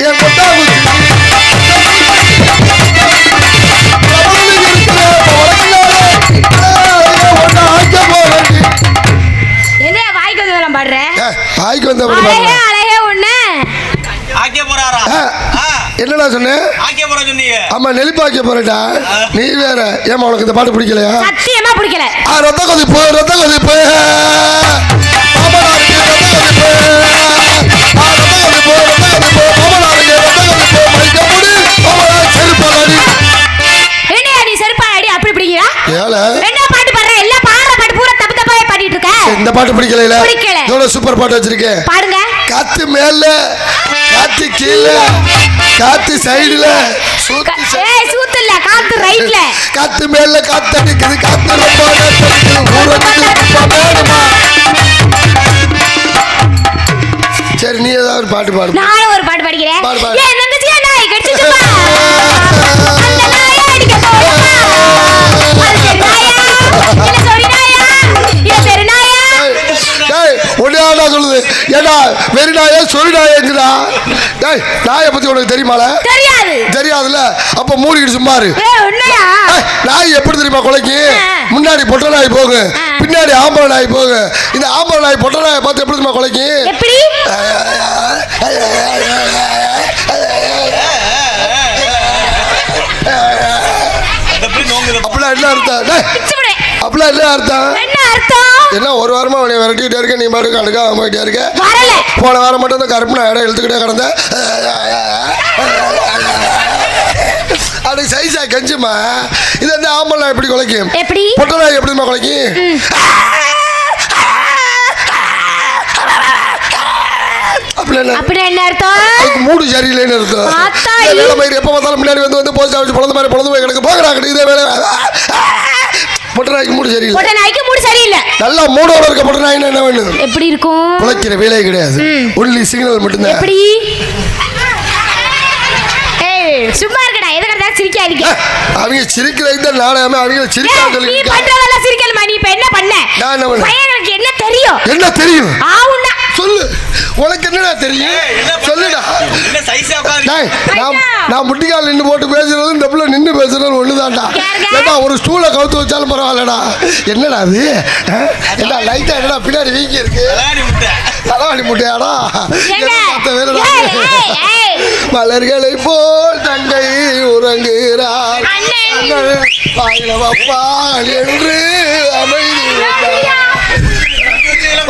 என் கொட்டாங்குச்சி என்ன வாய்க்கு வந்ததெல்லாம் பாடுறேன் வாய்க்கு வந்த அழகே ஒண்ணு ஆக்கே போறாரா என்னடா சொன்னேன் ஆமா நெருப்பு ஆக்கிய போறடா நீ வேற ஏமா உனக்கு இந்த பாட்டு பிடிக்கலையா சத்தியமா பிடிக்கல ரத்த கொதிப்பு ரத்த கொதிப்பு நீ செருப்பாடி அப்படி பிடிக்கிறா என்ன பாட்டு பாடுற எல்லா பாடுற பாட்டு பூரா தப்பு தப்பாவே பாடிட்டு இருக்க இந்த பாட்டு பிடிக்கல எவ்வளவு சூப்பர் பாட்டு வச்சிருக்கேன் பாடுங்க காத்து மேல காத்து கீழே காத்து சைடுல சூத்து இல்ல காத்து ரைட்ல காத்து மேல காத்து அடிக்குது காத்து சரி நீ ஏதாவது ஒரு பாட்டு பாடு நானும் ஒரு பாட்டு படிக்கிறேன் சொல்லுது ஏடா வெறி நாயே சொல்லி நாயேங்கிறா டேய் நாயை பத்தி உனக்கு தெரியுமால தெரியாதுல்ல அப்ப மூடிக்கிட்டு சும்மாரு நாய் எப்படி தெரியுமா கொலைக்கு முன்னாடி பொட்டை நாய் போகு பின்னாடி ஆம்பளை நாய் போகு இந்த ஆம்பளை நாய் பொட்டை நாயை பார்த்து எப்படி தெரியுமா கொலைக்கு அப்படிலாம் என்ன அர்த்தம் அப்படிலாம் என்ன அர்த்தம் என்ன ஒரு வாரமா அவனை விரட்டிக்கிட்டே இருக்க நீ பாட்டு கணக்கா போயிட்டே இருக்க போன வாரம் மட்டும் இந்த கருப்பு நான் இடம் எழுத்துக்கிட்டே கிடந்த அப்படி சைஸா கெஞ்சுமா இது வந்து ஆம்பளை நாய் எப்படி குலைக்கும் பொட்டை நாய் எப்படிமா குலைக்கும் மூடு சரியில்லைன்னு அர்த்தம் எப்ப பார்த்தாலும் முன்னாடி வந்து போஸ்ட் ஆஃபீஸ் பொழுது மாதிரி பொழுது போய் கிடக்கு போகிறாங்க இதே வேலை பொட்டை நாய்க்கு மூடு சரியில்லை நல்லா மூடோட இருக்க பொட்டை நாய் என்ன வேணும் எப்படி இருக்கும் குலைக்கிற வேலையே கிடையாது ஒன்லி சிக்னல் மட்டும்தான் எப்படி சும்மா இருக்கடா எது கடா சிரிக்காதீங்க அவங்க சிரிக்கிறதுக்கு தான் நாடகமே அவங்க சிரிக்காத சொல்லி நீ பண்றதெல்லாம் சிரிக்கலமா நீ இப்ப என்ன பண்ண நான் என்ன பண்ணேன் பையனுக்கு என்ன தெரியும் ஆவுன்னா சொல்லு உனக்கு என்னடா தெரியும் சொல்லுடா என்ன சைஸா டேய் நான் முட்டிகால் நின்னு போட்டு பேசுறது இந்த புள்ள நின்னு பேசுறது ஒண்ணுதான்டா ஏடா ஒரு ஸ்டூலை கவுத்து வச்சாலும் பரவாயில்லடா என்னடா அது என்ன லைட்டா என்னடா பின்னாடி வீங்கி இருக்கு தலைவாடி முட்டையாடா பார்த்த வேறடா மலர்களை போல் தங்கை உறங்குகிறார் பாயில் என்று அமைதி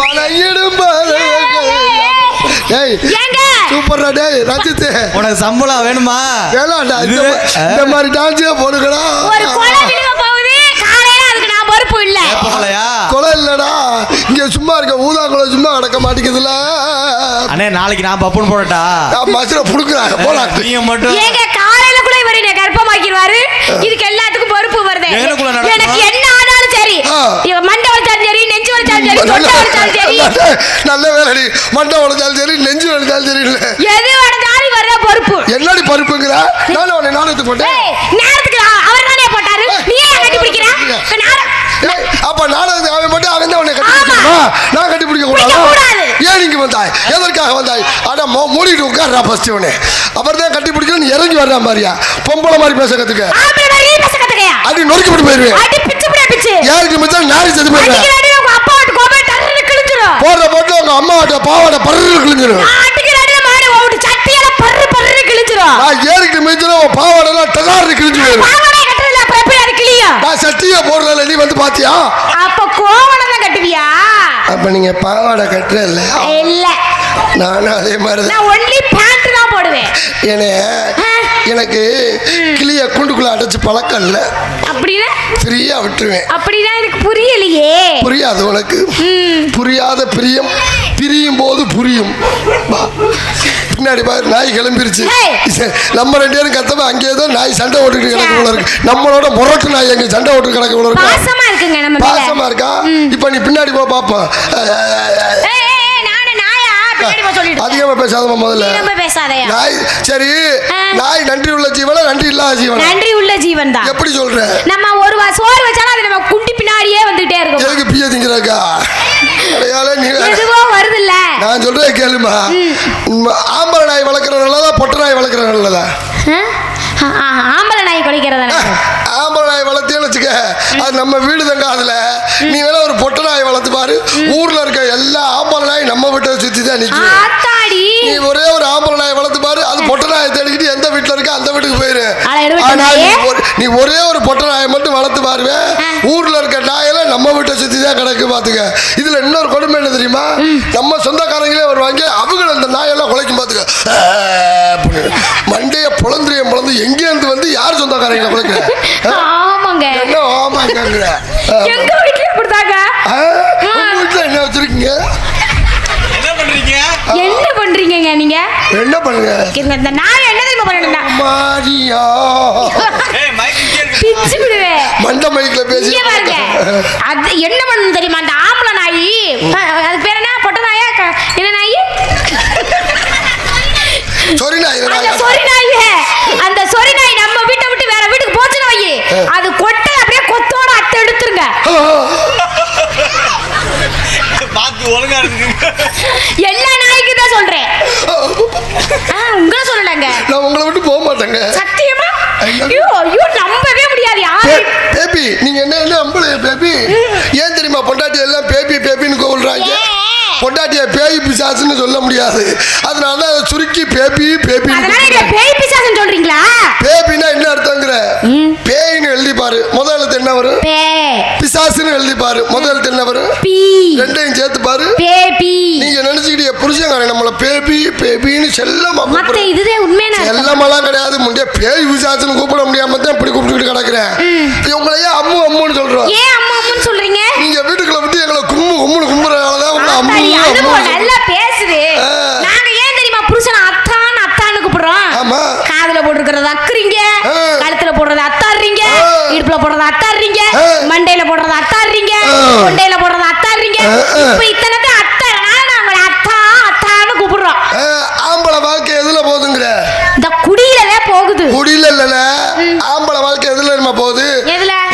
பழையிடும் சூப்பர்டா டேய் ரஞ்சித் உனக்கு சம்பளம் வேணுமா வேணாம்டா இந்த மாதிரி டான்ஸே போடுங்கடா ஒரு கொலை விழுக போகுது காலையில அதுக்கு நான் பொறுப்பு இல்ல கொலை இல்லடா இங்க சும்மா இருக்க ஊதா கொலை சும்மா நடக்க மாட்டேங்குதுல அண்ணே நாளைக்கு நான் பப்புன்னு போடட்டா நான் மசுர புடுக்குறாங்க போலாம் நீங்க மட்டும் ஏங்க காலையில கூட இவரை என்ன கர்ப்பமாக்கிடுவாரு இதுக்கு எல்லாத்துக்கும் பொறுப்பு வருது எனக்கு என்ன ஆனாலும் சரி மண்டை வலிச்சாலும் சரி நெஞ்சு வலிச்சாலும் சரி தொண்டை வலிச்சாலும் சரி நல்ல வேலைடி மண்டை வலிச்சாலும் சரி நெஞ்சு வலிச்சாலும் சரி இல்ல எது வடந்தாலும் வர பொறுப்பு என்னடி பொறுப்புங்கற நான் உன்னை நாடத்துக்கு போட்டேன் நேரத்துக்கு அவர் தானே போட்டாரு நீ ஏன் கட்டி பிடிக்கிற அப்ப நாடகத்துக்கு அவன் மட்டும் அவன் தான் உன்னை கட்டி பிடிக்கணுமா நான் கட்டி பிடிக்க கூடாது ஏன் நீங்க வந்தாய் எதற்காக வந்தாய் அட மூடிட்டு உட்கார்றா ஃபர்ஸ்ட் உடனே அப்புறம் தான் கட்டி பிடிக்கணும் இறங்கி வர்றா மாதிரியா பொம்பளை மாதிரி பேச கத்துக்க அடி நொறுக்கி போட்டு போயிருவேன் யாருக்கு மிச்சம் நாரி செத்து போயிருவேன் போடுற போட்டு உங்க அம்மா பாவாடை பர்ரு கிழிஞ்சிடும் நான் ஏறிக்கிட்டு மிச்சம் பாவாடெல்லாம் டகாரு கிழிஞ்சு போயிருவேன் நான் சட்டியை போடுறதுல நீ வந்து பாத்தியா அப்ப கோவணம் தான் கட்டுவியா அப்ப நீங்க பாவாடை கட்டுற இல்ல நானும் அதே மாதிரி நான் ஒன்லி பேண்ட் தான் போடுவேன் எனக்கு கிளிய குண்டுக்குள்ள அடைச்சு பழக்கம் இல்ல அப்படினா ஃப்ரீயா விட்டுருவேன் அப்படினா எனக்கு புரியலையே புரியாது உனக்கு புரியாத பிரியம் பிரியும் போது புரியும் பின்னாடி பாரு நாய் கிளம்பிருச்சு நம்ம ரெண்டு பேரும் கத்தப்ப அங்கே ஏதோ நாய் சண்டை ஓட்டுக்கிட்டு கிடக்க போல இருக்கு நம்மளோட முரட்டு நாய் எங்க சண்டை ஓட்டு கிடக்க போல இருக்கு பாசமா இருக்குங்க நம்ம பாசமா இருக்கா இப்ப நீ பின்னாடி போ பாப்போம் அதிகமா பேசாதமா முதல்ல நாய் சரி நாய் நன்றி உள்ள ஜீவனா நன்றி இல்லாத ஜீவனா நன்றி உள்ள ஜீவன் தான் எப்படி சொல்ற நம்ம ஒரு சோறு வச்சாலும் அது நம்ம குண்டி பின்னாடியே வந்துட்டே இருக்கும் எதுக்கு பிய திங்கறக்கா அடையாள நீ எதுவோ வருது இல்ல நான் சொல்றேன் கேளுமா. ஆம்பளை நாய் வளர்க்குற நல்லதா பொட்டை நாய் வளர்க்குற நல்லதா? ஆம்பளை நாய் குலைக்கிறதா? ஆம்பளை நாய் வளர்த்தேன்னு வச்சுக்க, அது நம்ம வீடு தங்க. அதுல நீ வேணா ஒரு பொட்டை நாய் வளர்த்து பாரு, ஊர்ல இருக்க எல்லா ஆம்பளை நாய் நம்ம வீட்டை சுத்தி தான் நிற்கும். நீ ஒரே ஒரு ஆம்பளை நாய் வளர்த்து பாரு, அது பொட்டை நாயை தேடிக்கிட்டு எந்த வீட்டுல இருக்க அந்த வீட்டுக்கு போயிரு. ஆனா நீ ஒரே ஒரு பொட்டை நாயை மட்டும் வளர்த்து பாருவேன், ஊர்ல இருக்க நாயெல்லாம் நம்ம வீட்டை சுத்தி தான் கிடக்கு. பாத்துக்க. இதுல இன்னொரு கொடுமை என்ன தெரியுமா? நம்ம சொந்தக்காரங்களே வருவாங்க, அவங்க அந்த நாயெல்லாம் குலைக்கும். பாத்துக்க, மண்டைய பொழந்து எங்க இருந்து வந்து யார் சொந்தக்காரங்க குலைக்க? ஆமாங்க. என்ன ஆமாங்க? எங்க வீட்லயே அப்படிதாங்க. உங்க வீட்டுல என்ன வச்சிருக்கீங்க? என்ன பண்றீங்க நீங்க? என்ன பண்ணுங்க? இந்த நாய் என்ன தெரியுமா பண்ணணும்னா மாரியா பிச்சு விடுவேன். மண்ட மைக்ல பேசி பாருங்க. அது என்ன பண்ணணும் தெரியுமா? அந்த ஆம்பளை நாய், அது பேர் என்ன? பொட்டை நாயா? என்ன நாய்? சொரி நாய். அந்த சொரி நாய். அந்த சொரி நாய் நம்ம வீட்டை விட்டு வேற வீட்டுக்கு போச்சுன்னு வை, அது கொட்டை அப்படியே கொத்தோட அத்தை எடுத்துருங்க. எல்லா நாய்க்கு தான் சொல்றேன், உங்களை சொல்லலங்க. நான் உங்களை விட்டு போக மாட்டேங்க. சத்தியமா? ஐயோ நம்பவே முடியாது. பேபி, நீங்க என்ன நம்பல பேபி? ஏன் தெரியுமா பொண்டாட்டி எல்லாம் பேபி பேபின்னு கூப்பிடுறாங்க? பொண்டாட்டிய பேய் பிசாசுன்னு சொல்ல முடியாது, அதனால அதை சுருக்கி பேபி பேபி. பேய் பிசாசுன்னு சொல்றீங்களா? பேபினா என்ன அர்த்தங்கிற? பேய்னு எழுதி பாரு, முதல் எழுத்து என்ன வரும்? பிசாசுன்னு எழுதி பாரு, முதல் எழுத்து என்ன வரும்? ரெண்டையும் சேர்த்து பாரு, பேபி. நீங்க நினைச்சுக்கிட்டே புருஷங்காரன் நம்மள பேபி பேபின்னு செல்லமா கூப்பிடுற. இதுவே உண்மையான செல்லமெல்லாம் கிடையாது. முன்னே பேய் பிசாசுன்னு கூப்பிட முடியாம தான் இப்படி கூப்பிட்டுக்கிட்டு கிடக்குறேன். உங்களையே அம்மு அம்முன்னு சொல்றோம். ஏன் அம்மு அம்முன்னு சொல்றீங்க? நீங்க வீட்டுக்குள்ள விட்டு எங்களை கும்முன்னு கும்புறதுனாலதான் உங்களை அம்மு நல்லா பேசுது. நாங்க ஏன் தெரியுமா புருஷனை அத்தான்னு கூப்பிடுறோம்? ஆமா. காதுல போட்டுருக்கிறத அக்குறீங்க, கழுத்துல போடுறத அத்தாடுறீங்க, இடுப்புல போடுறத அத்தாடுறீங்க, மண்டையில போடுறத அத்தாடுறீங்க, கொண்டையில போடுறத அத்தாடுறீங்க. இப்ப இத்தனைக்கு அத்தானா நாங்க அத்தான்னு கூப்பிடுறோம். ஆம்பளை வாழ்க்கை எதுல போகுதுங்கிற? இந்த குடியிலவே போகுது. குடியில இல்ல, ஆம்பளை வாழ்க்கை எதுல போகுது?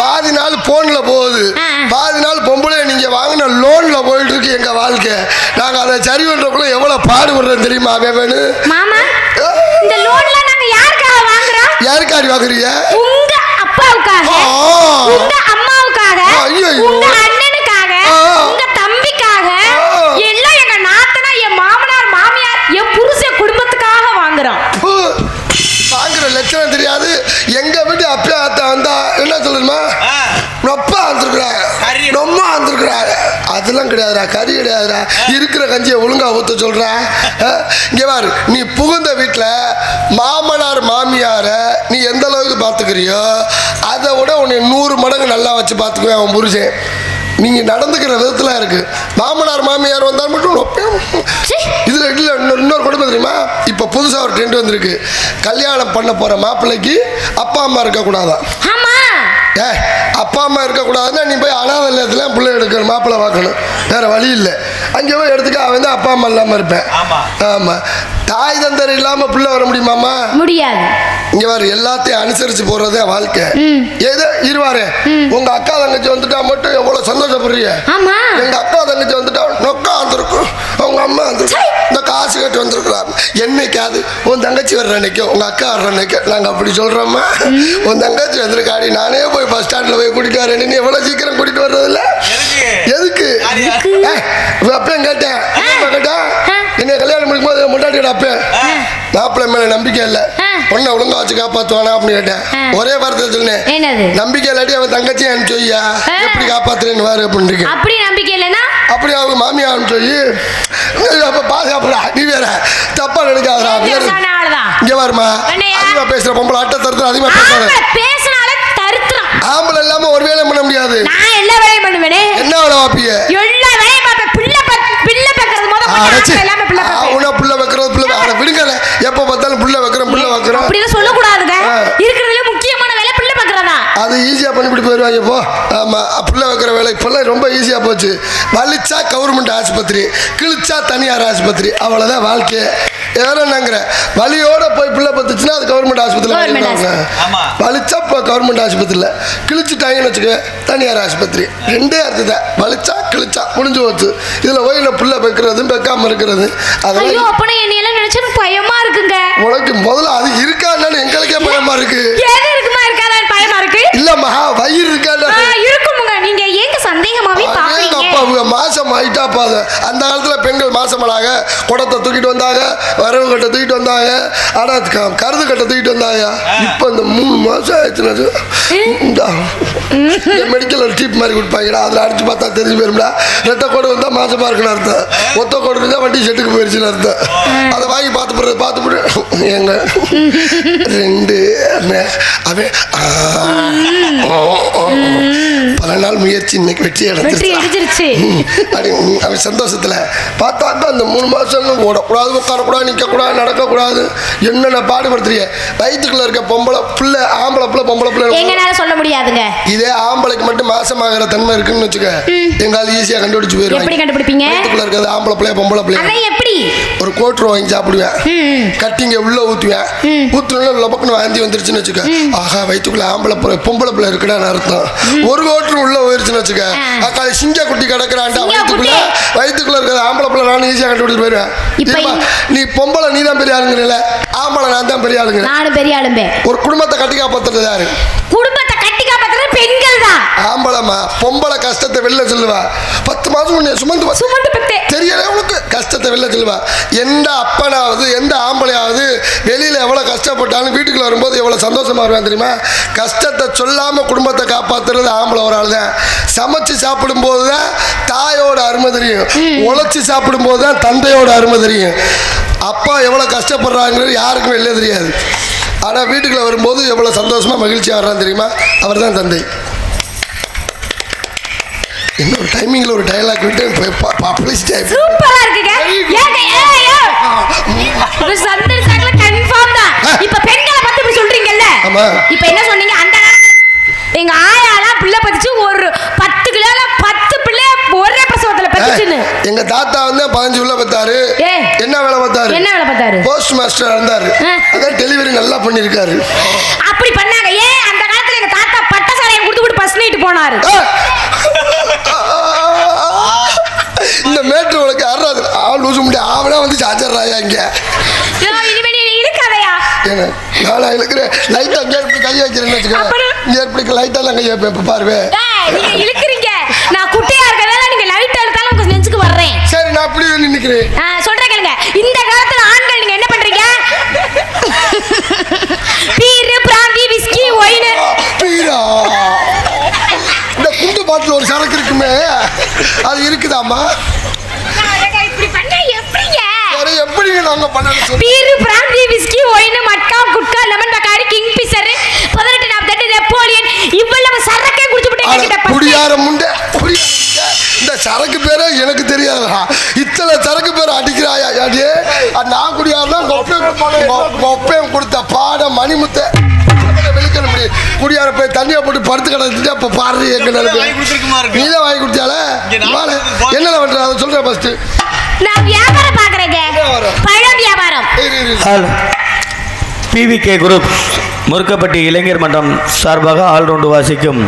பாதி நாள் போன்ல போகுது, பாதி நாள் பொம்பளை நீங்க வாங்கின லோன்ல போயிட்டு இருக்கு எங்க வாழ்க்கை. நாங்க அதை சரி பண்றதுக்குள்ள எவ்வளவு பாடுபடுறோம் தெரியுமா? மாமா, இந்த லோன்ல நாங்க யாருக்காக வாங்குறோம்? யாருக்காடி வாங்குறீங்க? உங்க அப்பாவுக்காக, உங்க அம்மாவுக்காக, உங்க அண்ணனுக்காக, உங்க தம்பிக்காக, எல்லாம் எங்க நாத்தனா, என் மாமனார் மாமியார், என் புருஷ குடும்பத்துக்காக வாங்குறோம். வாங்குற லட்சணம் தெரியாது. எங்க வீட்டு அப்பா அத்தா வந்தா என்ன சொல்லுமா? நொப்பா வந்துருக்குறாங்க, நொம்மா வந்துருக்குறாங்க. அதெல்லாம் கிடையாதுடா, கறி கிடையாதுடா. இருக்கிற கஞ்சியை ஒழுங்கா ஊத்த சொல்ற. இங்க பாரு, நீ புகுந்த வீட்டுல மாமனார் மாமியார நீ எந்த அளவுக்கு பாத்துக்கிறியோ அதை விட உன்னை 100 மடங்கு நல்லா வச்சு பாத்துக்குவேன் அவன் புருஷன். நீங்க நடந்துக்கிற விதத்துல இருக்கு. மாமனார் மாமியார் வந்தால் மட்டும் இதுல இன்னொரு குடும்பம் தெரியுமா? இப்ப புதுசா ஒரு ட்ரெண்ட் வந்திருக்கு. கல்யாணம் பண்ண போற மாப்பிள்ளைக்கு அப்பா அம்மா இருக்க கூடாதான். அப்பா அம்மா இருக்கக்கூடாதுன்னா நீ போய் அனாதை இல்லத்துல பிள்ளை எடுக்கணும், மாப்பிள்ளை பார்க்கணும், வேற வழி இல்லை. அங்கே போய் எடுத்துக்க, அவன் தான் அப்பா அம்மா இல்லாம இருப்பேன். ஆமா, தாய் தந்தர் இல்லாம பிள்ளை வர முடியுமாமா? முடியாது. இங்க பாரு, எல்லாத்தையும் அனுசரிச்சு போறதே வாழ்க்கை. ஏதோ இருவாரு, உங்க அக்கா தங்கச்சி வந்துட்டா மட்டும் எவ்வளவு சந்தோஷப்படுறீங்க. எங்க அக்கா தங்கச்சி வந்துட்டா நொக்கா வந்திருக்கும், அவங்க அம்மா வந்துருக்கும், இந்த காசு கட்டி வந்திருக்கலாம். என்னைக்காது உன் தங்கச்சி வர்ற அன்னைக்கு, உங்க அக்கா வர்ற அன்னைக்கு நாங்க அப்படி சொல்றோமா? உன் தங்கச்சி வந்திருக்காடி, நானே போய் பஸ் ஸ்டாண்ட்ல போய் கூட்டிட்டு வரேன். நீ எவ்வளவு சீக்கிரம் கூட்டிட்டு வர்றதில்ல? எதுக்கு? அப்பயும் கேட்டேன், என்ன கல்யாணம் முடிக்கும் போது முன்னாடி அப்பேன் மாப்பிள்ளை மேல நம்பிக்கை இல்ல, பொண்ணை ஒழுங்கா வச்சு காப்பாத்துவானா அப்படின்னு கேட்டேன். ஒரே வார்த்தை சொன்னேன், நம்பிக்கை இல்லாட்டி அவன் தங்கச்சி அனுப்பிச்சோய்யா எப்படி காப்பாத்துறேன்னு வாரு அப்படின்னு. அப்படி நம்பிக்கை இல்லைன்னா அப்படி அவங்க மாமியா அனுப்பிச்சோய் பாதுகாப்புடா. நீ வேற தப்பா நினைக்காதா? இங்க வருமா அதிகமா பேசுற பொம்பளை அட்டை தருத்து அதிகமா பேசுற ஆம்பளை இல்லாம ஒரு வேலை பண்ண முடியாது. நான் எல்லா வேலையும் பண்ணுவேனே. என்ன வேலை பாப்பிய? எல்லா வேலையும் பாப்பேன். பிள்ளை வைக்கிறது முத உன பிள்ளை வைக்கிறது பிள்ளை அத விடுங்கல. எப்ப பார்த்தாலும் பிள்ளை வைக்கிறோம் பிள்ளை வைக்கிறோம் அப்படி எல்லாம் சொல்ல கூடாதுங்க. இருக்குறதுல முக்கியமான வேலை பிள்ளை வைக்கிறதா. அது ஈஸியா பண்ணிட்டு போயிடுவாங்க போ. ஆமா, பிள்ளை வைக்கிற வேலை இப்பெல்லாம் ரொம்ப ஈஸியா போச்சு. வலிச்சா கவர்மெண்ட் ஆஸ்பத்திரி, கிழிச்சா தனியார் ஆஸ்பத்திரி, அவ்வளவுதான் வாழ்க்கை. என்னங்கிற வலியோட போய் பிள்ளை பத்துச்சுன்னா அது கவர்மெண்ட் ஆஸ்பத்திரியில் வலிச்சா இப்போ கவர்மெண்ட் ஆஸ்பத்திரியில் கிழிச்சுட்டாங்கன்னு வச்சுக்க தனியார் ஆஸ்பத்திரி ரெண்டே அர்த்தத்தை வலிச்சா கிழிச்சா முடிஞ்சு போச்சு. இதில் போய் நான் பிள்ளை பெக்கிறது பெக்காம இருக்கிறது அதெல்லாம் அப்பனா என்னையெல்லாம் நினைச்சு பயமா இருக்குங்க. உனக்கு முதல்ல அது இருக்கான்னு எங்களுக்கே பயமா இருக்கு. எது இருக்குமா இருக்காதான்னு பயமா இருக்கு. இல்லம்மா வயிறு இருக்கான்னு இருக்குமுங்க. நீங்க ஏங்க சந்தேகமாவே பாக்குறீங்க? அப்பா அவங்க மாசம் ஆயிட்டா பாது. அந்த காலத்துல பெண்கள் மாசமலாக குடத்தை தூக்கிட்டு வந்தாங்க, வரவு கட்டை தூக்கிட்டு வந்தாங்க, ஆனா கருது கட்டை தூக்கிட்டு வந்தாங்க. இப்ப இந்த 3 மாசம் ஆயிடுச்சுன்னா மெடிக்கல் டீப் மாதிரி கொடுப்பாங்கடா, அதில் அடிச்சு பார்த்தா தெரிஞ்சு போயிரும்டா. ரெட்டை கோடு வந்தா மாசமா இருக்குன்னு அர்த்தம், ஒத்த கோடு இருந்தா வண்டி செட்டுக்கு போயிடுச்சுன்னு அர்த்தம். அதை வாங்கி பார்த்து எங்க 2 அவன் பல நாள் முயற்சி இன்னைக்கு வெற்றி அடைஞ்சிருச்சு. அவன் சந்தோஷத்துல பார்த்தா அந்த 3 மாசம் ஓடக்கூடாது, உட்காரக்கூடாது, நிற்கக்கூடாது, நடக்கக்கூடாது, என்னென்ன பாடுபடுத்துறிய. வயிற்றுக்குள்ள இருக்க பொம்பளை பிள்ளை, ஆம்பளை பிள்ளை, பொம்பளை பிள்ளை எங்கனால சொல்ல முடியாதுங்க. இதே ஆம்பளைக்கு மட்டும் மாசமாகிற தன்மை இருக்குன்னு வச்சுக்க, எங்கால ஈஸியா கண்டுபிடிச்சு போயிடும். எப்படி கண்டுபிடிப்பீங்க? வயிற்றுக்குள்ள இருக்கிறது ஆம்பளை பிள்ளை, பொம்பளை பிள்ளை. எப்படி? ஒரு கோட்ரு வாங்கி சாப்பிடுவேன், கட்டிங்க உள்ள ஊத்துவேன், ஊத்துனா லபக்குன்னு வாந்தி வந்துருச்சுன்னு வச்சுக்க, ஆஹா வயிற்றுக்குள்ள ஆம்பளை பிள்ளை பொம்பளை பிள்ளை இருக்குடான்னு அர்த்தம். ஒரு கோட்ரு உள்ள போயிருச்சுன்னு வச்சுக்க, அக்கா சிங்க குட்டி கிடக்குறான்டா வயிற்றுக்குள்ள இருக்கிற ஆம்பளை பிள்ளை நான் ஈஸியா கண்டுபிடிச்சு போயிருவேன். நீ பொம்பளை நீ தான் பெரிய ஆளுங்க, ஆம்பளை நான் தான் பெரிய ஆளுங்க. நானும் பெரிய ஆளும்பே. ஒரு குடும்பத்தை கட்டி காப்பாத்துறது யாரு? குடும்பத்தை கட்டி காப்பாத்துறது பெண்கள் தான். ஆம்பளமா பொம்பளை கஷ்டத்தை வெளில சொல்லுவா. 10 மாசம் முன்னே சுமந்து தெரியல உனக்கு கஷ்டத்தை வெளில சொல்லுவா. எந்த அப்பனாவது எந்த ஆம்பளையாவது வெளியில எவ்வளவு கஷ்டப்பட்டாலும் வீட்டுக்குள்ள வரும்போது எவ்வளவு சந்தோஷமா வருவான் தெரியுமா? கஷ்டத்தை சொல்லாம குடும்பத்தை காப்பாத்துறது ஆம்பளை ஒரு ஆள் தான். சமைச்சு சாப்பிடும் போதுதான் தாயோட அருமை தெரியும், உழைச்சி சாப்பிடும் போதுதான் தந்தையோட அருமை தெரியும். அப்பா எவ்வளவு கஷ்டப்படுறாங்கிறது யாருக்கும் வெளியே தெரியாது. ஆனால் வீட்டுக்குள்ள வரும்போது எவ்வளோ சந்தோஷமா மகிழ்ச்சியாக வர்றான் தெரியுமா? அவர் தான் தந்தை. இன்னொரு டைமிங்கில் ஒரு டயலாக் விட்டு பப்ளிசிட்டி சூப்பரா இருக்குங்க. கன்ஃபார்ம் தான். இப்போ பெண்களை பத்தி இப்படி சொல்றீங்கல்ல, இப்போ என்ன சொன்னீங்க? அந்த எங்க ஆயாலாம் பிள்ளை பத்திச்சு ஒரு 10 கிலோல 10 பிள்ளை ஒரே பிரசவத்துல பத்திச்சுன்னு. எங்க தாத்தா வந்து 15 உள்ள பத்தாரு. என்ன வேலை பார்த்தாரு? என்ன வேலை பார்த்தாரு? போஸ்ட் மாஸ்டர் இருந்தாரு. அதான் டெலிவரி நல்லா பண்ணிருக்காரு. அப்படி பண்ணாங்க. ஏன் அந்த காலத்துல எங்க தாத்தா பட்டசாலையை கொடுத்து பஸ் நைட்டு போனாரு. இந்த மேட்ரு உனக்கு யாராவது லூசு முடியாது. அவனா வந்து சார்ஜர்றாயா இங்க இழுக்காதையா? நானா இழுக்கிறேன். லைட்டா இங்கே எப்படி கை வைக்கிறேன்னு வச்சுக்கோங்க. இங்கே எப்படி லைட்டெல்லாம் கையை பாருவே. நீங்க இழுக்கிறீங்க. நான் குட்டியா இருக்கறதால நீங்க லைட் எடுத்தாலும் உங்க நெஞ்சுக்கு வர்றேன். சரி நான் அப்படியே நிக்கிறேன். சொல்றேன் கேளுங்க. இந்த காலத்துல ஆண்கள் நீங்க என்ன பண்றீங்க? Beer, brandy, whisky, wine. Pira இந்த குண்டு பாட்டில் ஒரு சரக்கு இருக்குமே, அது இருக்குதாமா? இப்படி பண்ணா எப்படிங்க? எப்படிங்க நாங்க பண்ணணும்? பீர், பிராந்தி, விஸ்கி, ஒயின், மட்கா, குட்கா, லெமன் பக்காரி, கிங் பிஷர், 18 நாற்பது நெப்போலியன், இவ்வளவு சரக்கே குடிச்சுட்டு என்கிட்ட குடியார முண்டை. இந்த சரக்கு பேரே எனக்கு தெரியாதா? இத்தனை சரக்கு பேரை அடிக்கிறாயா? நான் குடியாருன்னா கொப்பையும் கொடுத்த பாட மணிமுத்தை வெளிக்கணும். குடியார போய் தண்ணியை போட்டு படுத்து கிடந்துட்டு அப்ப பாரு எங்க நீதான் வாங்கி கொடுத்தால என்ன பண்ற? அதை சொல்றேன் ஃபர்ஸ்ட். நான் வியாபாரம் பார்க்கறேங்க. பழம் வியாபாரம். பிவிகே குரூப் முருக்கப்பட்டி இளைஞர் மன்றம் சார்பாக ஆல்ரவுண்டு வாசிக்கும்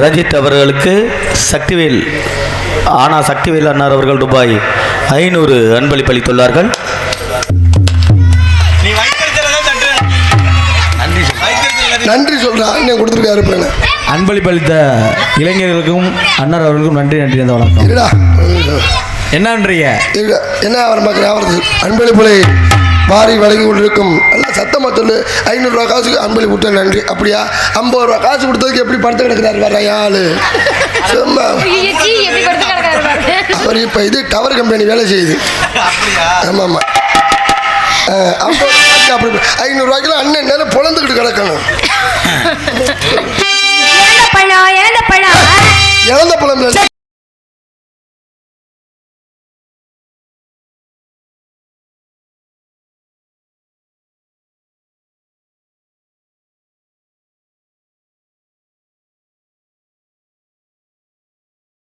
ரஜித் அவர்களுக்கு சக்திவேல் அன்னார் அவர்கள் ரூபாய் 500 அன்பளிப்பளித்துள்ளார்கள். நன்றி சொல்றேன் கொடுத்துருக்காரு. அன்பளிப்பளித்த இளைஞர்களுக்கும் அன்னார் அவர்களுக்கும் நன்றி. அந்த வணக்கம். என்னன்றீங்க? என்ன அவர் மக்கள் அன்பளிப்புகளை மாறி வழங்கி கொண்டிருக்கும். நல்லா சத்தமாக சொல்லு. 500 ரூபா காசுக்கு அன்பளி விட்ட நன்றி. அப்படியா? 50 ரூபா காசு கொடுத்ததுக்கு எப்படி படுத்து கிடக்கிறாரு வர ஆளு? சும்மா அவர் இப்போ இது டவர் கம்பெனி வேலை செய்யுது. ஆமாம் 500 ரூபாய்க்குலாம் அண்ணன் நேரம் பொழந்துக்கிட்டு கிடக்கணும். இழந்த பழம்